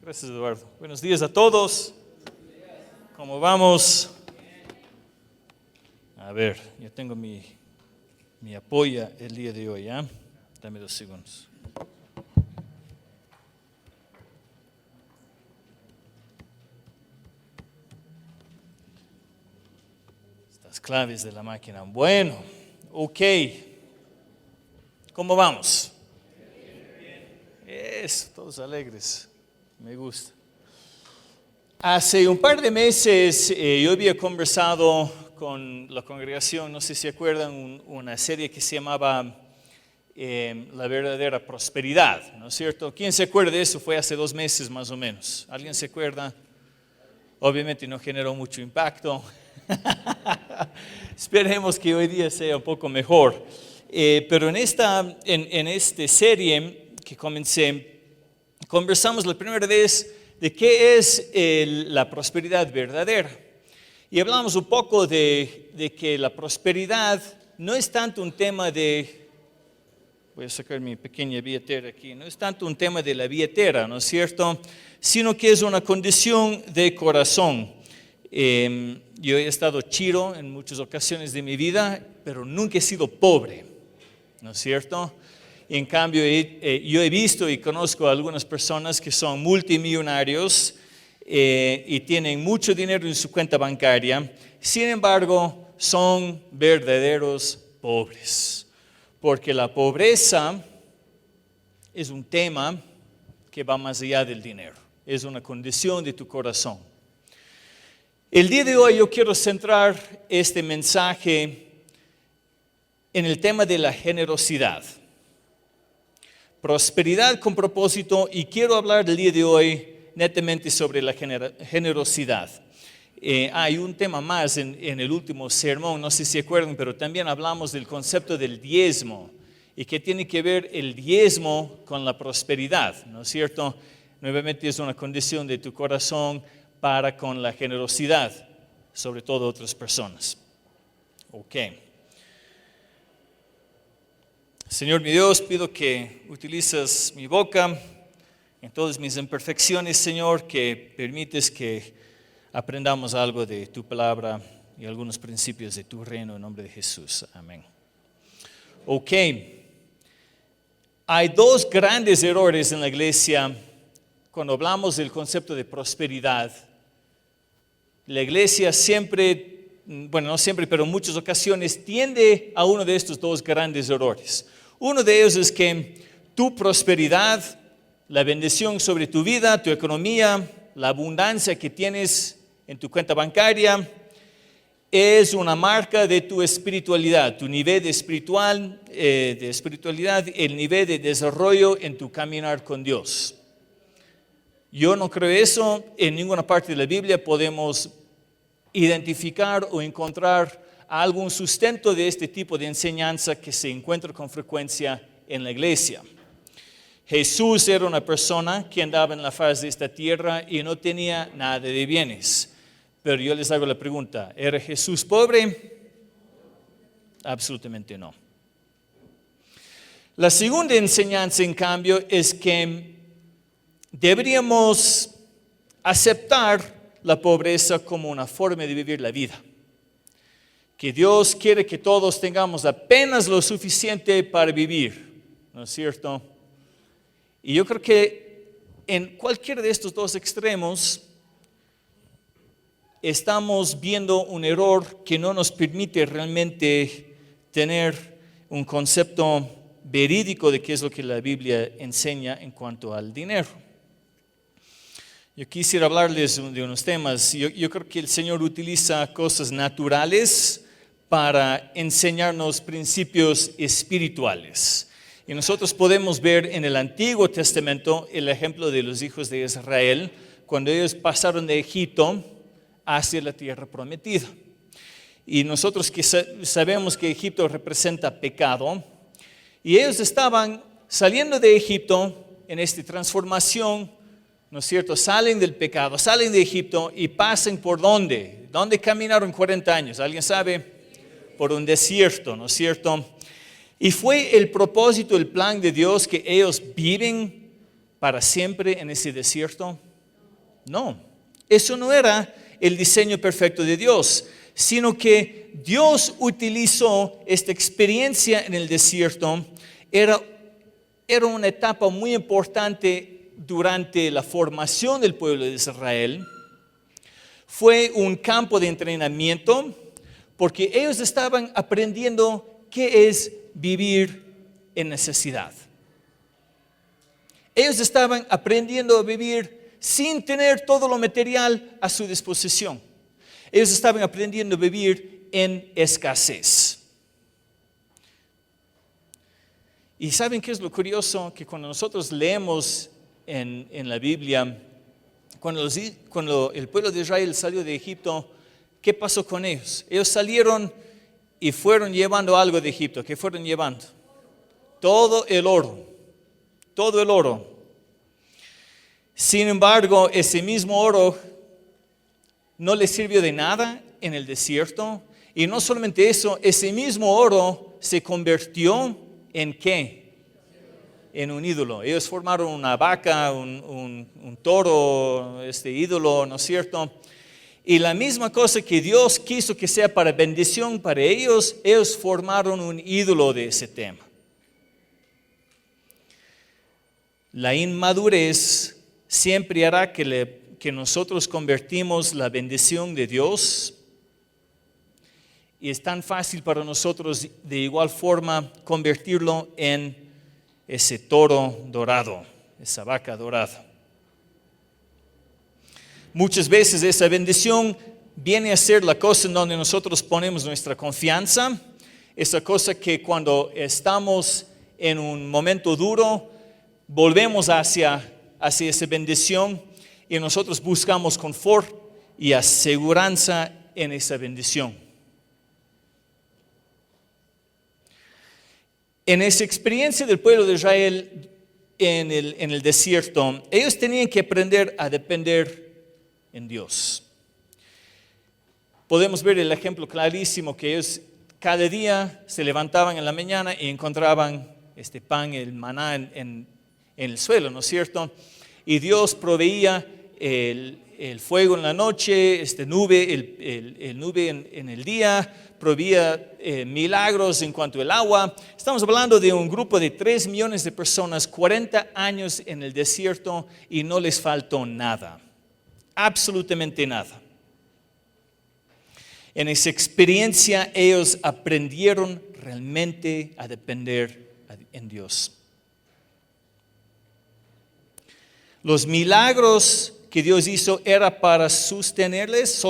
Gracias, Eduardo. Buenos días a todos. ¿Cómo vamos? A ver, yo tengo mi apoya el día de hoy, ¿ya? Dame 2 segundos. Estas claves de la máquina. Bueno, ok. ¿Cómo vamos? Eso, todos alegres. Me gusta. Hace un par de meses yo había conversado con la congregación, no sé si se acuerdan, una serie que se llamaba La verdadera prosperidad, ¿no es cierto? ¿Quién se acuerda de eso? Fue hace 2 meses más o menos. ¿Alguien se acuerda? Obviamente no generó mucho impacto. Esperemos que hoy día sea un poco mejor. Pero en esta serie que comencé, conversamos la primera vez de qué es la prosperidad verdadera. Y hablamos un poco de que la prosperidad no es tanto un tema de, voy a sacar mi pequeña billetera aquí, no es tanto un tema de la billetera, ¿no es cierto? Sino que es una condición de corazón. Yo he estado chido en muchas ocasiones de mi vida, pero nunca he sido pobre, ¿no es cierto? En cambio, yo he visto y conozco a algunas personas que son multimillonarios y tienen mucho dinero en su cuenta bancaria. Sin embargo, son verdaderos pobres. Porque la pobreza es un tema que va más allá del dinero. Es una condición de tu corazón. El día de hoy yo quiero centrar este mensaje en el tema de la generosidad. Prosperidad con propósito, y quiero hablar del día de hoy netamente sobre la generosidad. Hay un tema más en el último sermón, no sé si se acuerdan, pero también hablamos del concepto del diezmo y que tiene que ver el diezmo con la prosperidad, ¿no es cierto? Nuevamente es una condición de tu corazón para con la generosidad, sobre todo otras personas. Ok. Señor mi Dios, pido que utilices mi boca en todas mis imperfecciones, Señor, que permites que aprendamos algo de tu palabra y algunos principios de tu reino en nombre de Jesús. Amén. Ok. Hay 2 grandes errores en la iglesia cuando hablamos del concepto de prosperidad. La iglesia siempre, bueno, no siempre, pero en muchas ocasiones tiende a uno de estos 2 grandes errores. Uno de ellos es que tu prosperidad, la bendición sobre tu vida, tu economía, la abundancia que tienes en tu cuenta bancaria, es una marca de tu espiritualidad, tu nivel de espiritualidad, el nivel de desarrollo en tu caminar con Dios. Yo no creo eso. En ninguna parte de la Biblia podemos identificar o encontrar algún sustento de este tipo de enseñanza que se encuentra con frecuencia en la iglesia. Jesús era una persona que andaba en la faz de esta tierra y no tenía nada de bienes. Pero yo les hago la pregunta, ¿era Jesús pobre? Absolutamente no. La segunda enseñanza, en cambio, es que deberíamos aceptar la pobreza como una forma de vivir la vida. Que Dios quiere que todos tengamos apenas lo suficiente para vivir, ¿no es cierto? Y yo creo que en cualquiera de estos 2 extremos estamos viendo un error que no nos permite realmente tener un concepto verídico de qué es lo que la Biblia enseña en cuanto al dinero. Yo quisiera hablarles de unos temas. Yo creo que el Señor utiliza cosas naturales para enseñarnos principios espirituales. Y nosotros podemos ver en el Antiguo Testamento el ejemplo de los hijos de Israel cuando ellos pasaron de Egipto hacia la tierra prometida. Y nosotros que sabemos que Egipto representa pecado, y ellos estaban saliendo de Egipto en esta transformación, ¿no es cierto? Salen del pecado, salen de Egipto y pasan por ¿dónde? ¿Dónde caminaron 40 años? ¿Alguien sabe? Por un desierto, ¿no es cierto? Y fue el propósito, el plan de Dios que ellos viven para siempre en ese desierto. No, eso no era el diseño perfecto de Dios, sino que Dios utilizó esta experiencia en el desierto. Era una etapa muy importante durante la formación del pueblo de Israel. Fue un campo de entrenamiento porque ellos estaban aprendiendo qué es vivir en necesidad. Ellos estaban aprendiendo a vivir sin tener todo lo material a su disposición. Ellos estaban aprendiendo a vivir en escasez. ¿Y saben qué es lo curioso? Que cuando nosotros leemos en la Biblia, cuando el pueblo de Israel salió de Egipto, ¿qué pasó con ellos? Ellos salieron y fueron llevando algo de Egipto. ¿Qué fueron llevando? Todo el oro. Todo el oro. Sin embargo, ese mismo oro no les sirvió de nada en el desierto. Y no solamente eso, ese mismo oro se convirtió en ¿qué? En un ídolo. Ellos formaron una vaca, un toro, este ídolo, ¿no es cierto? Y la misma cosa que Dios quiso que sea para bendición para ellos, ellos formaron un ídolo de ese tema. La inmadurez siempre hará que nosotros convertimos la bendición de Dios, y es tan fácil para nosotros de igual forma convertirlo en ese toro dorado, esa vaca dorada. Muchas veces esa bendición viene a ser la cosa en donde nosotros ponemos nuestra confianza, esa cosa que cuando estamos en un momento duro, volvemos hacia esa bendición y nosotros buscamos confort y aseguranza en esa bendición. En esa experiencia del pueblo de Israel en el desierto, ellos tenían que aprender a depender en Dios. Podemos ver el ejemplo clarísimo que ellos cada día se levantaban en la mañana y encontraban este pan, el maná en el suelo, ¿no es cierto? Y Dios proveía el fuego en la noche, nube, el nube en el día, proveía milagros en cuanto al agua. Estamos hablando de un grupo de 3 millones de personas, 40 años en el desierto y no les faltó nada, absolutamente nada. En esa experiencia ellos aprendieron realmente a depender en Dios. Los milagros que Dios hizo era para sostenerles,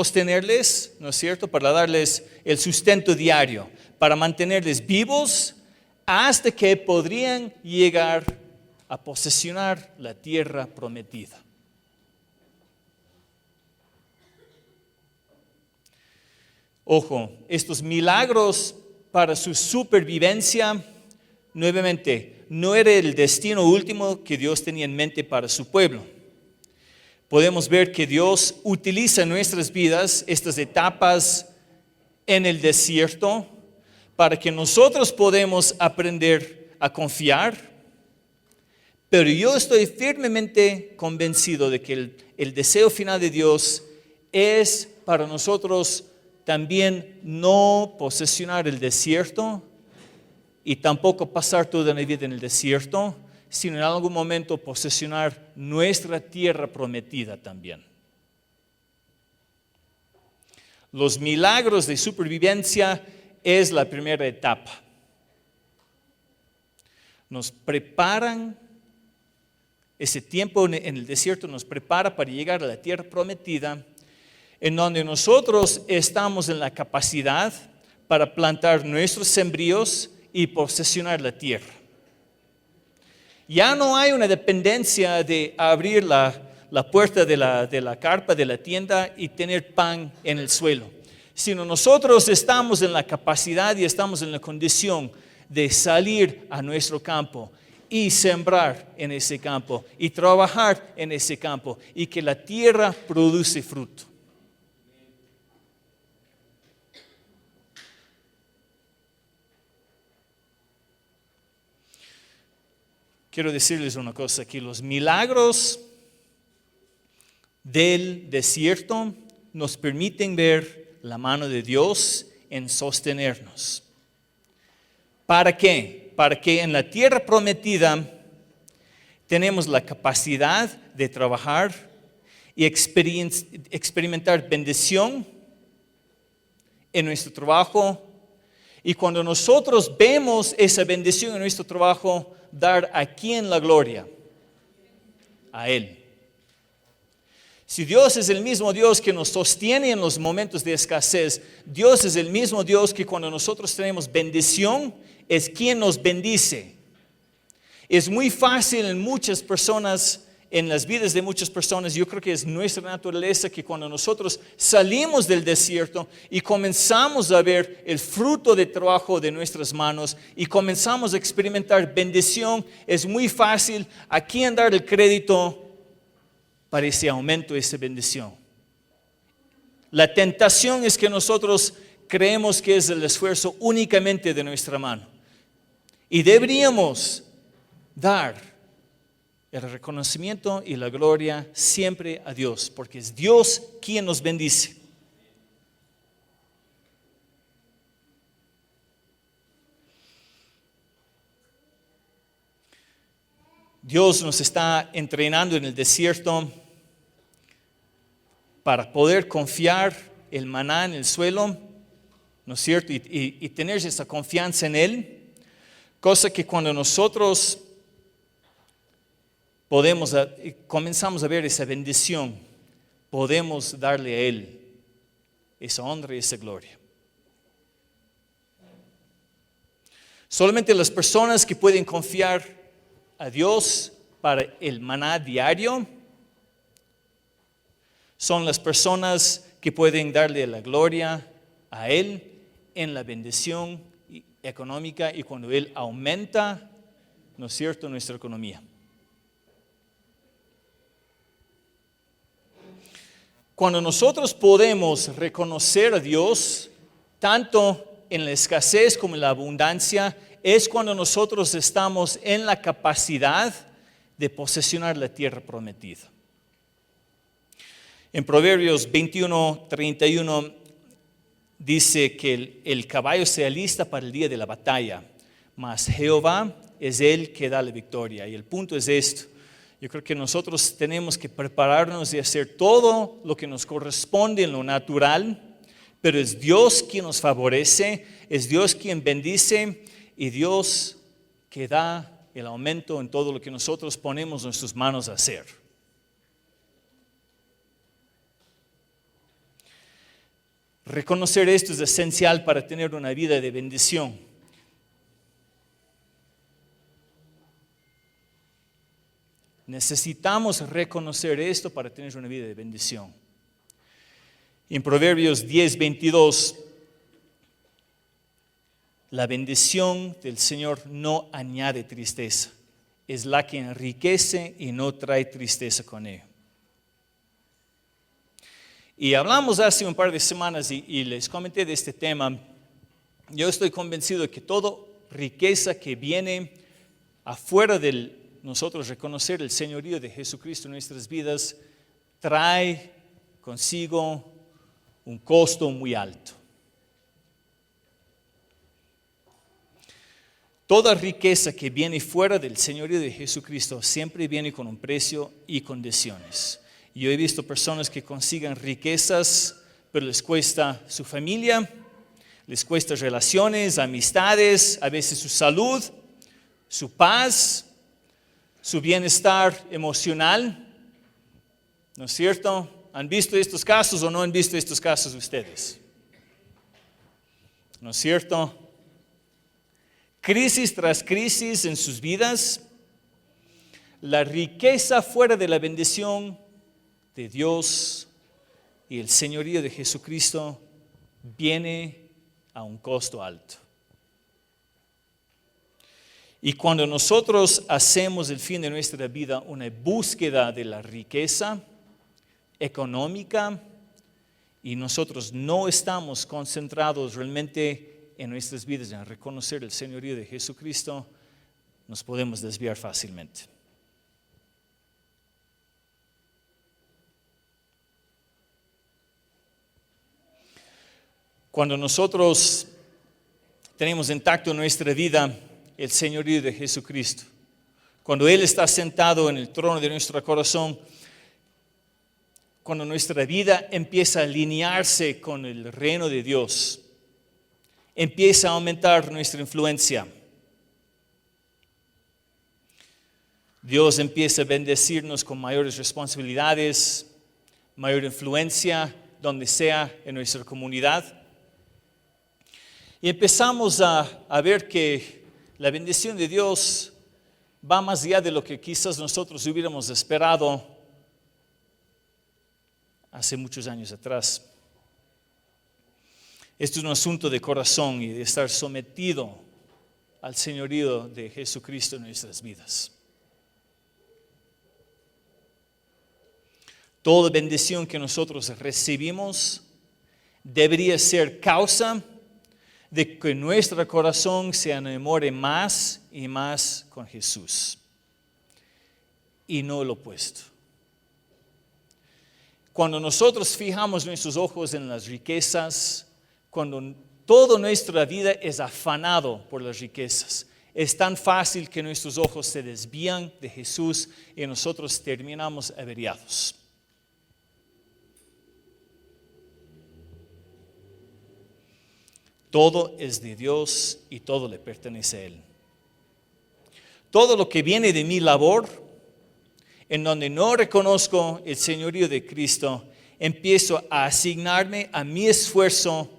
¿no es cierto? Para darles el sustento diario, para mantenerles vivos hasta que podrían llegar a posesionar la tierra prometida. Ojo, estos milagros para su supervivencia, nuevamente, no era el destino último que Dios tenía en mente para su pueblo. Podemos ver que Dios utiliza en nuestras vidas estas etapas en el desierto para que nosotros podamos aprender a confiar. Pero yo estoy firmemente convencido de que el deseo final de Dios es para nosotros también no posesionar el desierto y tampoco pasar toda la vida en el desierto, sino en algún momento posesionar nuestra tierra prometida también. Los milagros de supervivencia es la primera etapa. Nos preparan, ese tiempo en el desierto nos prepara para llegar a la tierra prometida, en donde nosotros estamos en la capacidad para plantar nuestros sembríos y posesionar la tierra. Ya no hay una dependencia de abrir la puerta de la carpa, de la tienda y tener pan en el suelo, sino nosotros estamos en la capacidad y estamos en la condición de salir a nuestro campo y sembrar en ese campo y trabajar en ese campo y que la tierra produce fruto. Quiero decirles una cosa aquí, los milagros del desierto nos permiten ver la mano de Dios en sostenernos. ¿Para qué? Para que en la tierra prometida tenemos la capacidad de trabajar y experimentar bendición en nuestro trabajo. Y cuando nosotros vemos esa bendición en nuestro trabajo, dar a quién la gloria, a Él. Si Dios es el mismo Dios que nos sostiene en los momentos de escasez, Dios es el mismo Dios que cuando nosotros tenemos bendición, es quien nos bendice. Es muy fácil en muchas personas, en las vidas de muchas personas, yo creo que es nuestra naturaleza que cuando nosotros salimos del desierto y comenzamos a ver el fruto de trabajo de nuestras manos y comenzamos a experimentar bendición, es muy fácil a quién dar el crédito para ese aumento, esa bendición. La tentación es que nosotros creemos que es el esfuerzo únicamente de nuestra mano. Y deberíamos dar el reconocimiento y la gloria siempre a Dios, porque es Dios quien nos bendice. Dios nos está entrenando en el desierto para poder confiar el maná en el suelo, ¿no es cierto? Y tener esa confianza en Él, cosa que cuando nosotros comenzamos a ver esa bendición, podemos darle a Él esa honra y esa gloria. Solamente las personas que pueden confiar a Dios para el maná diario son las personas que pueden darle la gloria a Él en la bendición económica y cuando Él aumenta, ¿no es cierto?, nuestra economía. Cuando nosotros podemos reconocer a Dios, tanto en la escasez como en la abundancia, es cuando nosotros estamos en la capacidad de posesionar la tierra prometida. En Proverbios 21:31 dice que el caballo se alista para el día de la batalla, mas Jehová es el que da la victoria. Y el punto es esto. Yo creo que nosotros tenemos que prepararnos y hacer todo lo que nos corresponde en lo natural, pero es Dios quien nos favorece, es Dios quien bendice y Dios que da el aumento en todo lo que nosotros ponemos en nuestras manos a hacer. Reconocer esto es esencial para tener una vida de bendición. Necesitamos reconocer esto para tener una vida de bendición. En Proverbios 10:22, la bendición del Señor no añade tristeza, es la que enriquece y no trae tristeza con ello. Y hablamos hace un par de semanas y les comenté de este tema. Yo estoy convencido de que toda riqueza que viene afuera de nosotros reconocer el señorío de Jesucristo en nuestras vidas trae consigo un costo muy alto. Toda riqueza que viene fuera del señorío de Jesucristo siempre viene con un precio y condiciones. Yo he visto personas que consigan riquezas, pero les cuesta su familia, les cuesta relaciones, amistades, a veces su salud, su paz, su bienestar emocional. ¿No es cierto? ¿Han visto estos casos o no han visto estos casos ustedes? ¿No es cierto? Crisis tras crisis en sus vidas. La riqueza fuera de la bendición de Dios y el señorío de Jesucristo viene a un costo alto. Y cuando nosotros hacemos el fin de nuestra vida una búsqueda de la riqueza económica y nosotros no estamos concentrados realmente en nuestras vidas en reconocer el señorío de Jesucristo, nos podemos desviar fácilmente. Cuando nosotros tenemos intacto en nuestra vida el señorío de Jesucristo, cuando Él está sentado en el trono de nuestro corazón, cuando nuestra vida empieza a alinearse con el reino de Dios, empieza a aumentar nuestra influencia. Dios empieza a bendecirnos con mayores responsabilidades, mayor influencia, donde sea en nuestra comunidad. Y empezamos a ver que la bendición de Dios va más allá de lo que quizás nosotros hubiéramos esperado hace muchos años atrás. Esto es un asunto de corazón y de estar sometido al señorío de Jesucristo en nuestras vidas. Toda bendición que nosotros recibimos debería ser causa de que nuestro corazón se enamore más y más con Jesús, y no lo opuesto. Cuando nosotros fijamos nuestros ojos en las riquezas, cuando toda nuestra vida es afanado por las riquezas, es tan fácil que nuestros ojos se desvían de Jesús y nosotros terminamos averiados. Todo es de Dios y todo le pertenece a Él. Todo lo que viene de mi labor, en donde no reconozco el señorío de Cristo, empiezo a asignarme a mi esfuerzo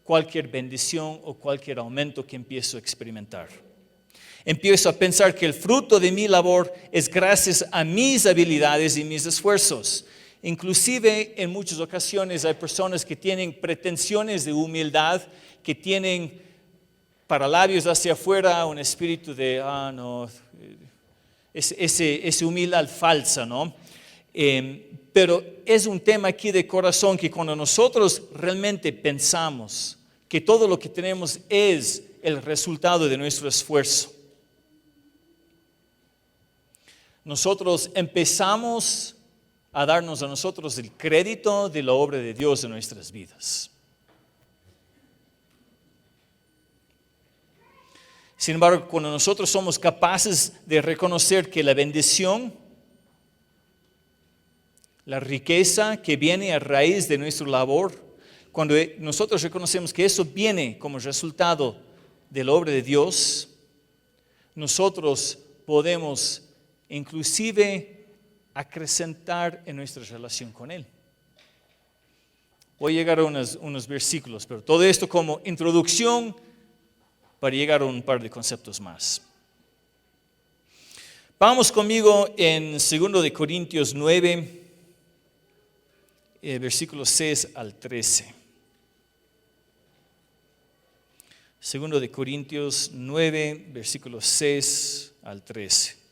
cualquier bendición o cualquier aumento que empiezo a experimentar. Empiezo a pensar que el fruto de mi labor es gracias a mis habilidades y mis esfuerzos. Inclusive en muchas ocasiones hay personas que tienen pretensiones de humildad, que tienen para labios hacia afuera un espíritu de, ese humildad falsa, ¿no? Pero es un tema aquí de corazón que cuando nosotros realmente pensamos que todo lo que tenemos es el resultado de nuestro esfuerzo, nosotros empezamos a darnos a nosotros el crédito de la obra de Dios en nuestras vidas. Sin embargo, cuando nosotros somos capaces de reconocer que la bendición, la riqueza que viene a raíz de nuestra labor, cuando nosotros reconocemos que eso viene como resultado de la obra de Dios, nosotros podemos inclusive acrecentar en nuestra relación con Él. Voy a llegar a unos versículos, pero todo esto como introducción para llegar a un par de conceptos más. Vamos conmigo en 2 de Corintios 9, versículos 6 al 13. 2 de Corintios 9, versículos 6 al 13.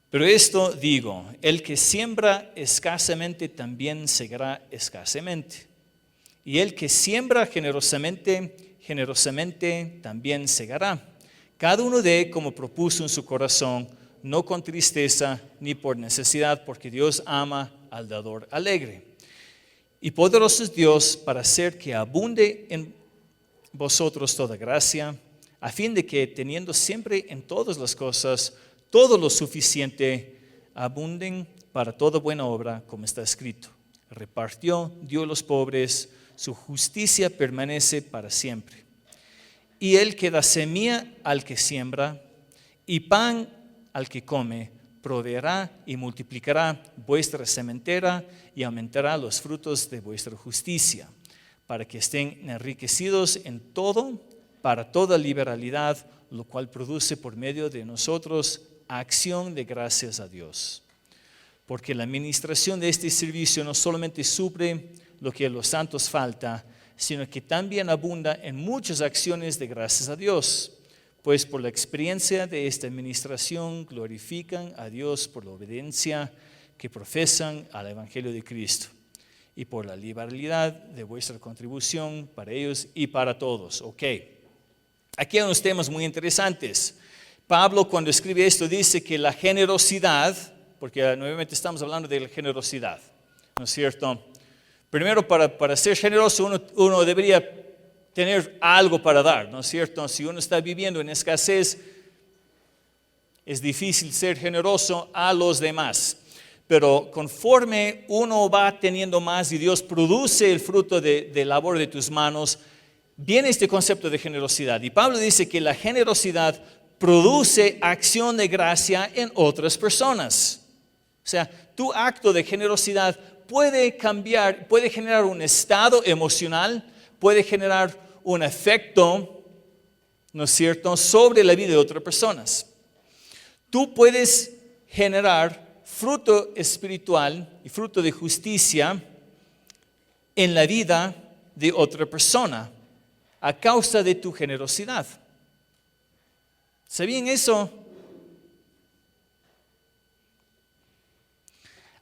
Pero esto digo, el que siembra escasamente también segará escasamente. Y el que siembra generosamente, generosamente también segará. Cada uno dé como propuso en su corazón, no con tristeza ni por necesidad, porque Dios ama al dador alegre. Y poderoso es Dios para hacer que abunde en vosotros toda gracia, a fin de que teniendo siempre en todas las cosas todo lo suficiente, abunden para toda buena obra, como está escrito. Repartió, dio a los pobres, su justicia permanece para siempre. Y Él que da semilla al que siembra y pan al que come, proveerá y multiplicará vuestra sementera y aumentará los frutos de vuestra justicia, para que estén enriquecidos en todo, para toda liberalidad, lo cual produce por medio de nosotros acción de gracias a Dios. Porque la administración de este servicio no solamente suple lo que a los santos falta, sino que también abunda en muchas acciones de gracias a Dios. Pues por la experiencia de esta administración glorifican a Dios por la obediencia que profesan al Evangelio de Cristo y por la liberalidad de vuestra contribución para ellos y para todos. Ok, aquí hay unos temas muy interesantes. Pablo, cuando escribe esto, dice que la generosidad porque nuevamente estamos hablando de la generosidad, ¿no es cierto? Primero, para ser generoso, uno debería tener algo para dar, ¿no es cierto? Si uno está viviendo en escasez, es difícil ser generoso a los demás. Pero conforme uno va teniendo más y Dios produce el fruto de labor de tus manos, viene este concepto de generosidad. Y Pablo dice que la generosidad produce acción de gracia en otras personas. O sea, tu acto de generosidad puede cambiar, puede generar un estado emocional, puede generar un efecto, ¿no es cierto?, sobre la vida de otras personas. Tú puedes generar fruto espiritual y fruto de justicia en la vida de otra persona a causa de tu generosidad. ¿Sabían eso?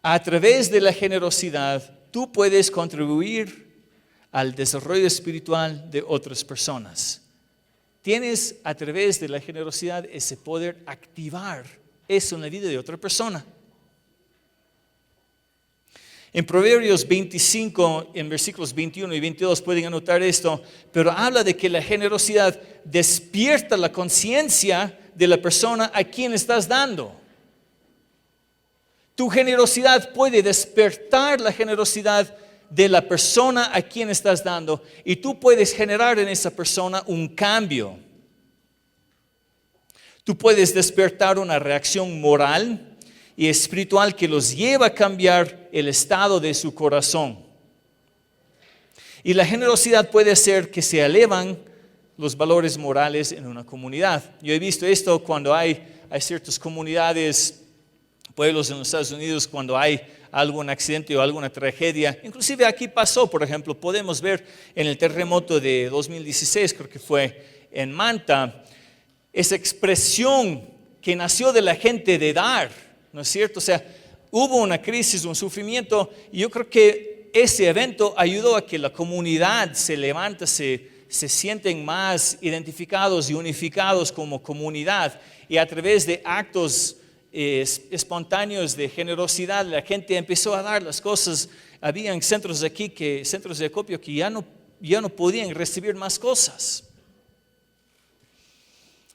A través de la generosidad, tú puedes contribuir al desarrollo espiritual de otras personas. Tienes a través de la generosidad ese poder activar eso en la vida de otra persona. En Proverbios 25, en versículos 21 y 22 pueden anotar esto, pero habla de que la generosidad despierta la conciencia de la persona a quien estás dando. Tu generosidad puede despertar la generosidad de la persona a quien estás dando y tú puedes generar en esa persona un cambio. Tú puedes despertar una reacción moral y espiritual que los lleva a cambiar el estado de su corazón. Y la generosidad puede hacer que se elevan los valores morales en una comunidad. Yo he visto esto cuando hay ciertas comunidades, pueblos en los Estados Unidos, cuando hay algún accidente o alguna tragedia. Inclusive aquí pasó, por ejemplo, podemos ver en el terremoto de 2016, creo que fue en Manta, esa expresión que nació de la gente de dar, ¿no es cierto? O sea, hubo una crisis, un sufrimiento, y yo creo que ese evento ayudó a que la comunidad se levante, se sienten más identificados y unificados como comunidad, y a través de actos espontáneos de generosidad, la gente empezó a dar las cosas. Habían centros de acopio que ya no podían recibir más cosas.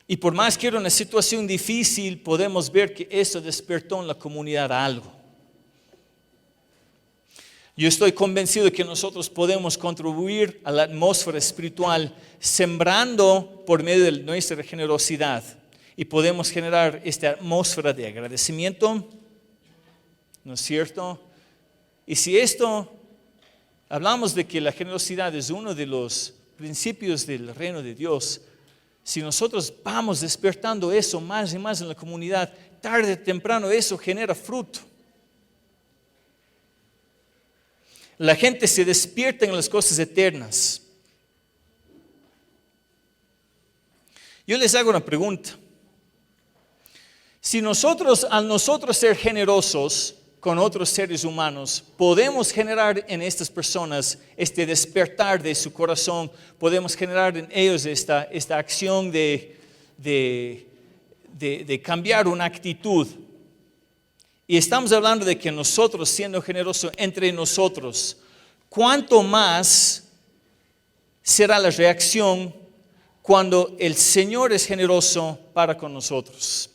Y por más que era una situación difícil, podemos ver que eso despertó en la comunidad algo. Yo estoy convencido de que nosotros podemos contribuir a la atmósfera espiritual sembrando por medio de nuestra generosidad. Y podemos generar esta atmósfera de agradecimiento, ¿no es cierto? Y si hablamos de que la generosidad es uno de los principios del reino de Dios, si nosotros vamos despertando eso más y más en la comunidad, tarde o temprano eso genera fruto. La gente se despierta en las cosas eternas. Yo les hago una pregunta. Si al nosotros ser generosos con otros seres humanos, podemos generar en estas personas este despertar de su corazón, podemos generar en ellos esta acción de cambiar una actitud. Y estamos hablando de que nosotros, siendo generosos entre nosotros, ¿cuánto más será la reacción cuando el Señor es generoso para con nosotros?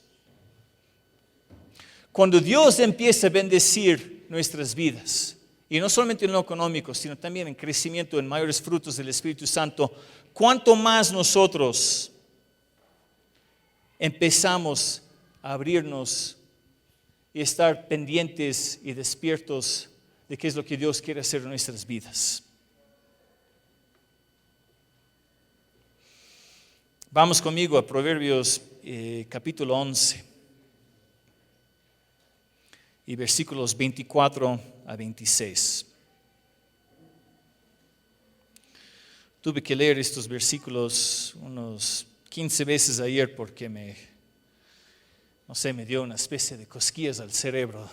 Cuando Dios empieza a bendecir nuestras vidas, y no solamente en lo económico, sino también en crecimiento, en mayores frutos del Espíritu Santo, ¿cuánto más nosotros empezamos a abrirnos y estar pendientes y despiertos de qué es lo que Dios quiere hacer en nuestras vidas? Vamos conmigo a Proverbios capítulo 11. Y versículos 24 a 26. Tuve que leer estos versículos unos 15 veces ayer porque me dio una especie de cosquillas al cerebro.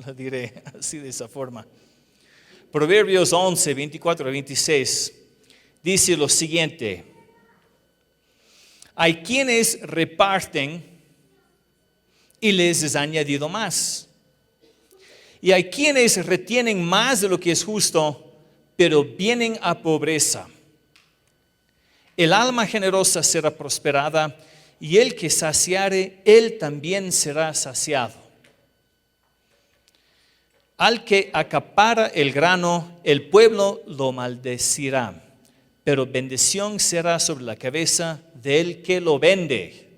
Lo diré así de esa forma. Proverbios 11, 24 a 26 dice lo siguiente: hay quienes reparten y les es añadido más. Y hay quienes retienen más de lo que es justo, pero vienen a pobreza. El alma generosa será prosperada, y el que saciare, él también será saciado. Al que acapara el grano, el pueblo lo maldecirá, pero bendición será sobre la cabeza del que lo vende.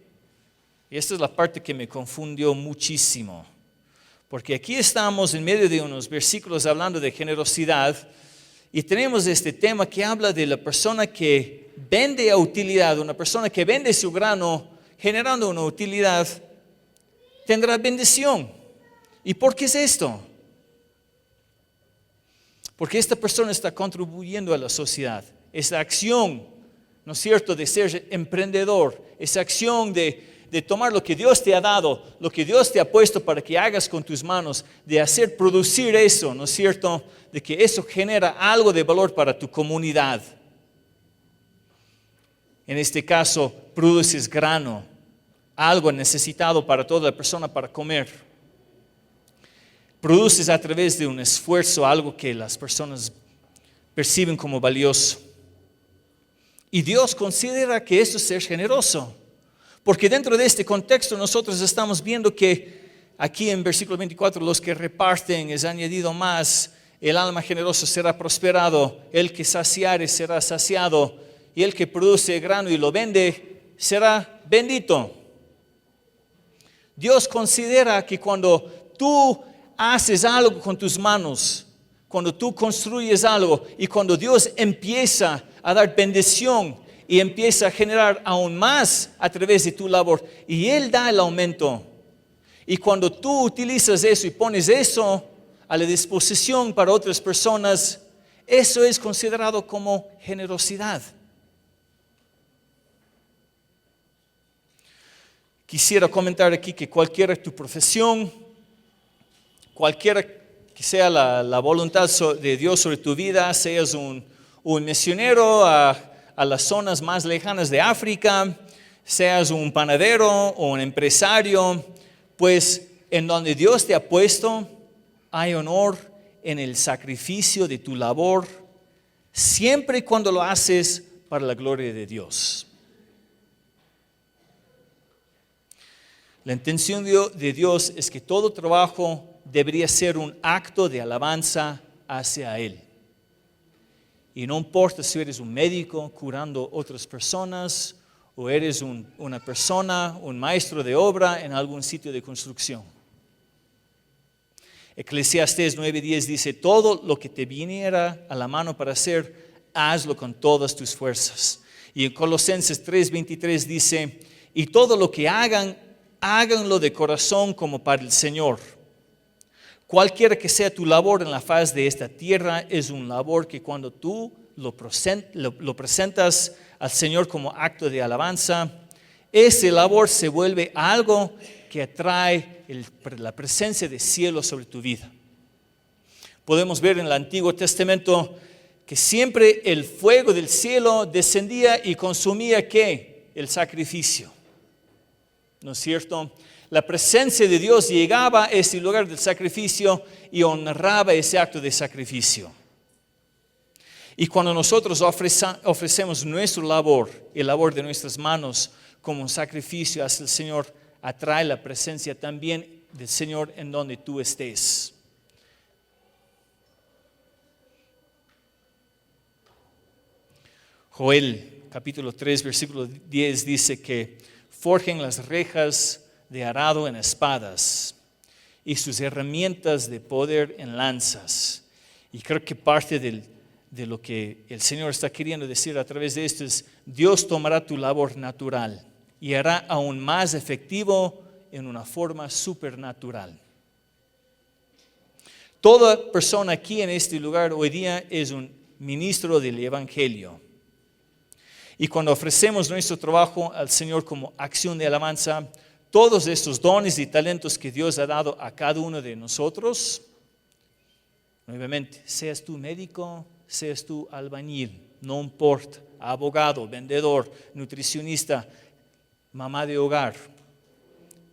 Y esta es la parte que me confundió muchísimo, porque aquí estamos en medio de unos versículos hablando de generosidad, y tenemos este tema que habla de la persona que vende a utilidad, una persona que vende su grano generando una utilidad, tendrá bendición. ¿Y por qué es esto? Porque esta persona está contribuyendo a la sociedad. Esa acción, ¿no es cierto?, de ser emprendedor, esa acción de tomar lo que Dios te ha dado, lo que Dios te ha puesto para que hagas con tus manos, de hacer producir eso, ¿no es cierto?, de que eso genera algo de valor para tu comunidad. En este caso, produces grano, algo necesitado para toda la persona para comer. Produces a través de un esfuerzo algo que las personas perciben como valioso. Y Dios considera que esto es ser generoso. Porque dentro de este contexto nosotros estamos viendo que aquí en versículo 24, los que reparten es añadido más, el alma generosa será prosperado, el que saciare será saciado, y el que produce grano y lo vende será bendito. Dios considera que cuando tú haces algo con tus manos, cuando tú construyes algo y cuando Dios empieza a dar bendición y empieza a generar aún más a través de tu labor, y Él da el aumento, y cuando tú utilizas eso y pones eso a la disposición para otras personas, eso es considerado como generosidad. Quisiera comentar aquí que cualquiera tu profesión, cualquiera que sea la voluntad de Dios sobre tu vida, seas un misionero a las zonas más lejanas de África, seas un panadero o un empresario, pues en donde Dios te ha puesto, hay honor en el sacrificio de tu labor, siempre y cuando lo haces para la gloria de Dios. La intención de Dios es que todo trabajo debería ser un acto de alabanza hacia Él. Y no importa si eres un médico curando otras personas o eres una persona, un maestro de obra en algún sitio de construcción. Eclesiastés 9:10 dice, todo lo que te viniera a la mano para hacer, hazlo con todas tus fuerzas. Y en Colosenses 3:23 dice, y todo lo que hagan, háganlo de corazón como para el Señor. Cualquiera que sea tu labor en la faz de esta tierra, es un labor que cuando tú lo presentas al Señor como acto de alabanza, ese labor se vuelve algo que atrae la presencia del cielo sobre tu vida. Podemos ver en el Antiguo Testamento que siempre el fuego del cielo descendía y consumía ¿qué? El sacrificio. ¿No es cierto? La presencia de Dios llegaba a ese lugar del sacrificio y honraba ese acto de sacrificio. Y cuando nosotros ofrecemos nuestra labor, el labor de nuestras manos, como un sacrificio hacia el Señor, atrae la presencia también del Señor en donde tú estés. Joel, capítulo 3, versículo 10 dice que forjen las rejas de arado en espadas y sus herramientas de poder en lanzas. Y creo que parte de lo que el Señor está queriendo decir a través de esto es, Dios tomará tu labor natural y hará aún más efectivo en una forma supernatural. Toda persona aquí en este lugar hoy día es un ministro del Evangelio. Y cuando ofrecemos nuestro trabajo al Señor como acción de alabanza, todos estos dones y talentos que Dios ha dado a cada uno de nosotros, nuevamente, seas tú médico, seas tú albañil, no importa, abogado, vendedor, nutricionista, mamá de hogar,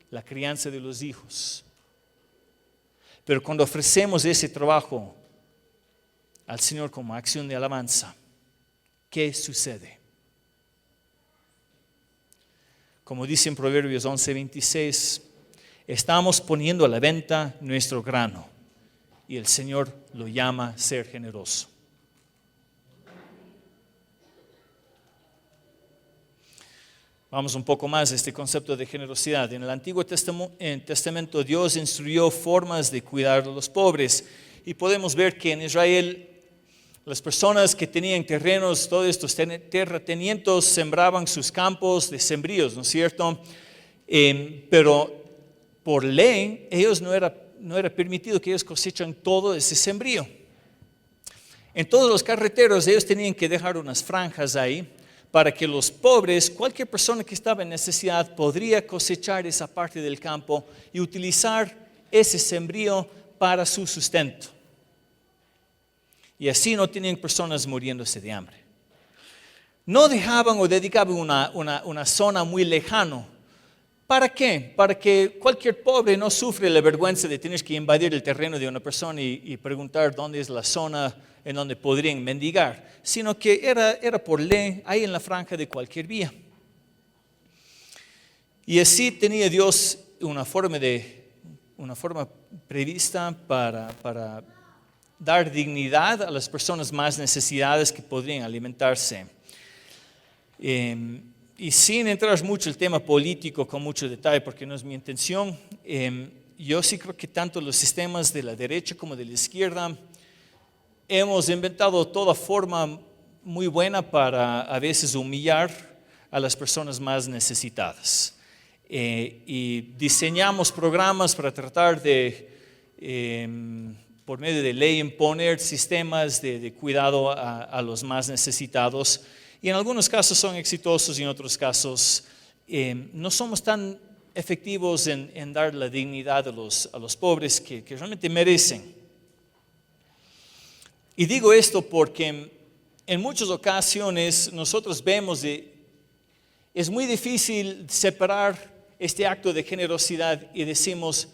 la crianza de los hijos. Pero cuando ofrecemos ese trabajo al Señor como acción de alabanza, ¿qué sucede? Como dice en Proverbios 11:26, estamos poniendo a la venta nuestro grano y el Señor lo llama ser generoso. Vamos un poco más a este concepto de generosidad. En el Antiguo Testamento Dios instruyó formas de cuidar a los pobres y podemos ver que en Israel las personas que tenían terrenos, todos estos terratenientes sembraban sus campos de sembríos, ¿no es cierto? Pero por ley ellos no era permitido que ellos cosecharan todo ese sembrío. En todos los carreteros ellos tenían que dejar unas franjas ahí para que los pobres, cualquier persona que estaba en necesidad, podría cosechar esa parte del campo y utilizar ese sembrío para su sustento. Y así no tenían personas muriéndose de hambre. No dejaban o dedicaban una zona muy lejana. ¿Para qué? Para que cualquier pobre no sufra la vergüenza de tener que invadir el terreno de una persona y preguntar dónde es la zona en donde podrían mendigar, sino que era por ley ahí en la franja de cualquier vía. Y así tenía Dios una forma prevista para dar dignidad a las personas más necesitadas que podrían alimentarse. Y sin entrar mucho en el tema político con mucho detalle, porque no es mi intención, yo sí creo que tanto los sistemas de la derecha como de la izquierda hemos inventado toda forma muy buena para a veces humillar a las personas más necesitadas. Y diseñamos programas para tratar de, por medio de ley, imponer sistemas de cuidado a los más necesitados. Y en algunos casos son exitosos y en otros casos no somos tan efectivos en dar la dignidad a los pobres que realmente merecen. Y digo esto porque en muchas ocasiones nosotros vemos es muy difícil separar este acto de generosidad y decimos,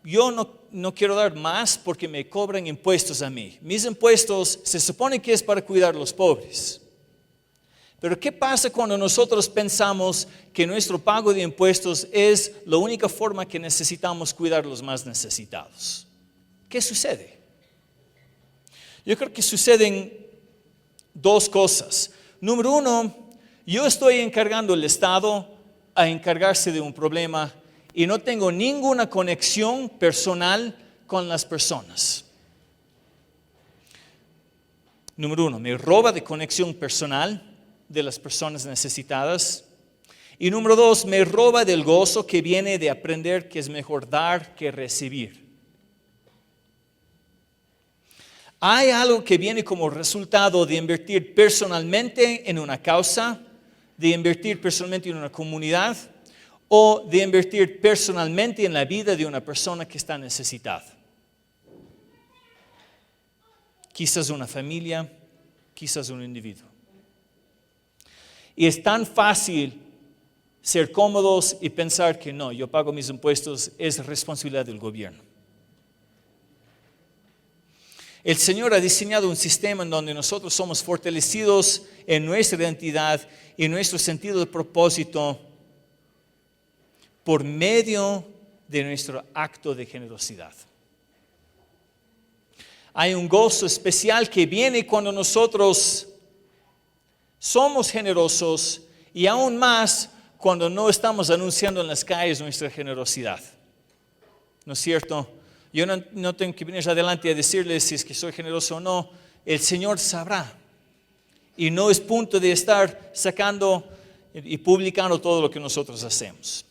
yo no quiero dar más porque me cobran impuestos a mí. Mis impuestos se supone que es para cuidar a los pobres. Pero ¿qué pasa cuando nosotros pensamos que nuestro pago de impuestos es la única forma que necesitamos cuidar a los más necesitados? ¿Qué sucede? Yo creo que suceden dos cosas. Número uno, yo estoy encargando al Estado a encargarse de un problema y no tengo ninguna conexión personal con las personas. Número uno, me roba de conexión personal de las personas necesitadas. Y número dos, me roba del gozo que viene de aprender que es mejor dar que recibir. Hay algo que viene como resultado de invertir personalmente en una causa, de invertir personalmente en una comunidad o de invertir personalmente en la vida de una persona que está necesitada. Quizás una familia, quizás un individuo. Y es tan fácil ser cómodos y pensar que no, yo pago mis impuestos, es responsabilidad del gobierno. El Señor ha diseñado un sistema en donde nosotros somos fortalecidos en nuestra identidad y en nuestro sentido de propósito por medio de nuestro acto de generosidad. Hay un gozo especial que viene cuando nosotros somos generosos y aún más cuando no estamos anunciando en las calles nuestra generosidad. ¿No es cierto? Yo no tengo que venir adelante a decirles si es que soy generoso o no. El Señor sabrá. Y no es punto de estar sacando y publicando todo lo que nosotros hacemos.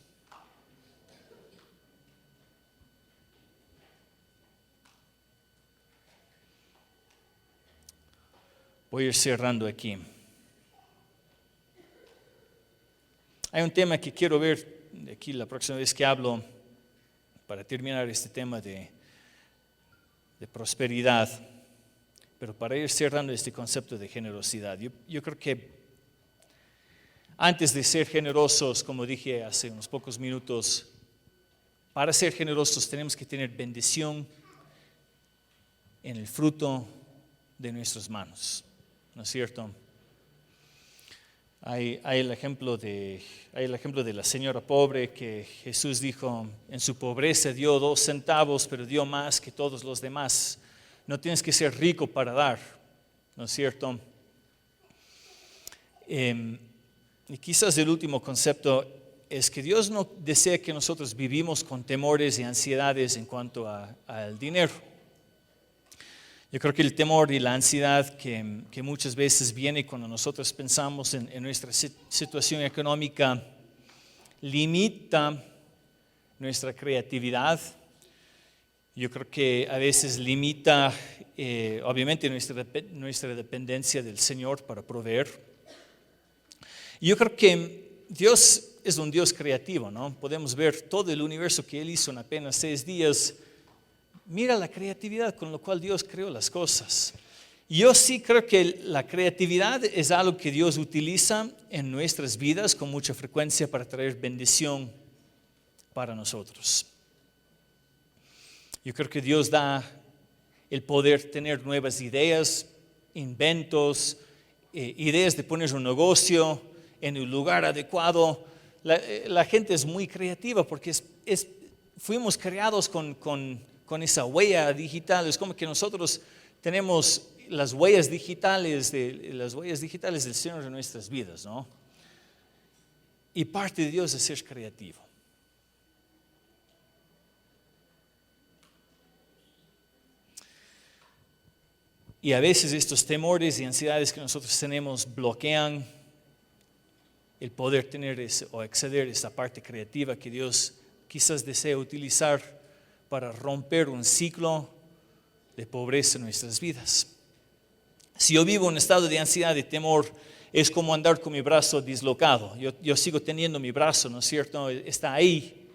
Voy a ir cerrando aquí. Hay un tema que quiero ver aquí la próxima vez que hablo para terminar este tema de prosperidad, pero para ir cerrando este concepto de generosidad. Yo creo que antes de ser generosos, como dije hace unos pocos minutos, para ser generosos tenemos que tener bendición en el fruto de nuestras manos, ¿no es cierto? Hay el ejemplo de la señora pobre que Jesús dijo, en su pobreza dio 2 centavos, pero dio más que todos los demás. No tienes que ser rico para dar, ¿no es cierto? Y quizás el último concepto es que Dios no desea que nosotros vivimos con temores y ansiedades en cuanto al dinero. Yo creo que el temor y la ansiedad que muchas veces viene cuando nosotros pensamos en nuestra situación económica limita nuestra creatividad. Yo creo que a veces limita, obviamente, nuestra dependencia del Señor para proveer. Y yo creo que Dios es un Dios creativo, ¿no? Podemos ver todo el universo que Él hizo en apenas 6 días. Mira la creatividad con la cual Dios creó las cosas. Yo sí creo que la creatividad es algo que Dios utiliza en nuestras vidas con mucha frecuencia para traer bendición para nosotros. Yo creo que Dios da el poder tener nuevas ideas, inventos, ideas de poner un negocio en el lugar adecuado. La gente es muy creativa porque fuimos creados con esa huella digital. Es como que nosotros tenemos las huellas digitales del Señor en nuestras vidas, ¿no? Y parte de Dios es ser creativo. Y a veces estos temores y ansiedades que nosotros tenemos bloquean el poder tener o acceder a esa parte creativa que Dios quizás desea utilizar para romper un ciclo de pobreza en nuestras vidas. Si yo vivo en un estado de ansiedad y temor, es como andar con mi brazo dislocado. Yo sigo teniendo mi brazo, ¿no es cierto? Está ahí,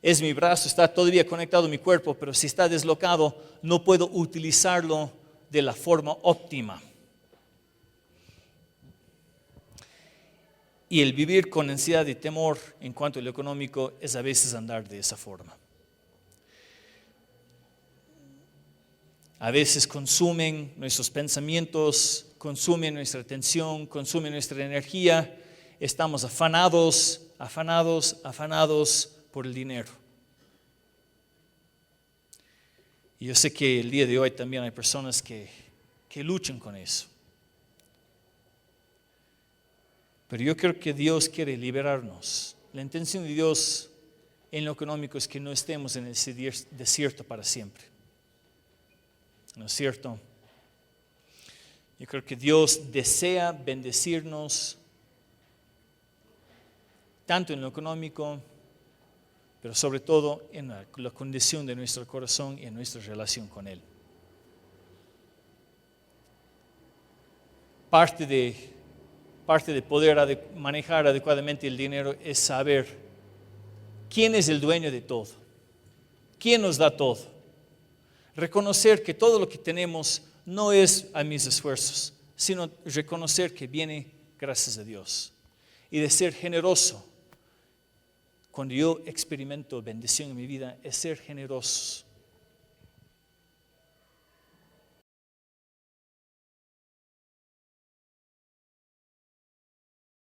es mi brazo, está todavía conectado a mi cuerpo, pero si está dislocado, no puedo utilizarlo de la forma óptima. Y el vivir con ansiedad y temor en cuanto a lo económico es a veces andar de esa forma. A veces consumen nuestros pensamientos, consumen nuestra atención, consumen nuestra energía. Estamos afanados por el dinero. Y yo sé que el día de hoy también hay personas que luchan con eso. Pero yo creo que Dios quiere liberarnos. La intención de Dios en lo económico es que no estemos en ese desierto para siempre. ¿No es cierto? Yo creo que Dios desea bendecirnos tanto en lo económico, pero sobre todo en la condición de nuestro corazón y en nuestra relación con Él. Parte de poder manejar adecuadamente el dinero es saber quién es el dueño de todo, quién nos da todo. Reconocer que todo lo que tenemos no es a mis esfuerzos, sino reconocer que viene gracias a Dios. Y de ser generoso. Cuando yo experimento bendición en mi vida, es ser generoso.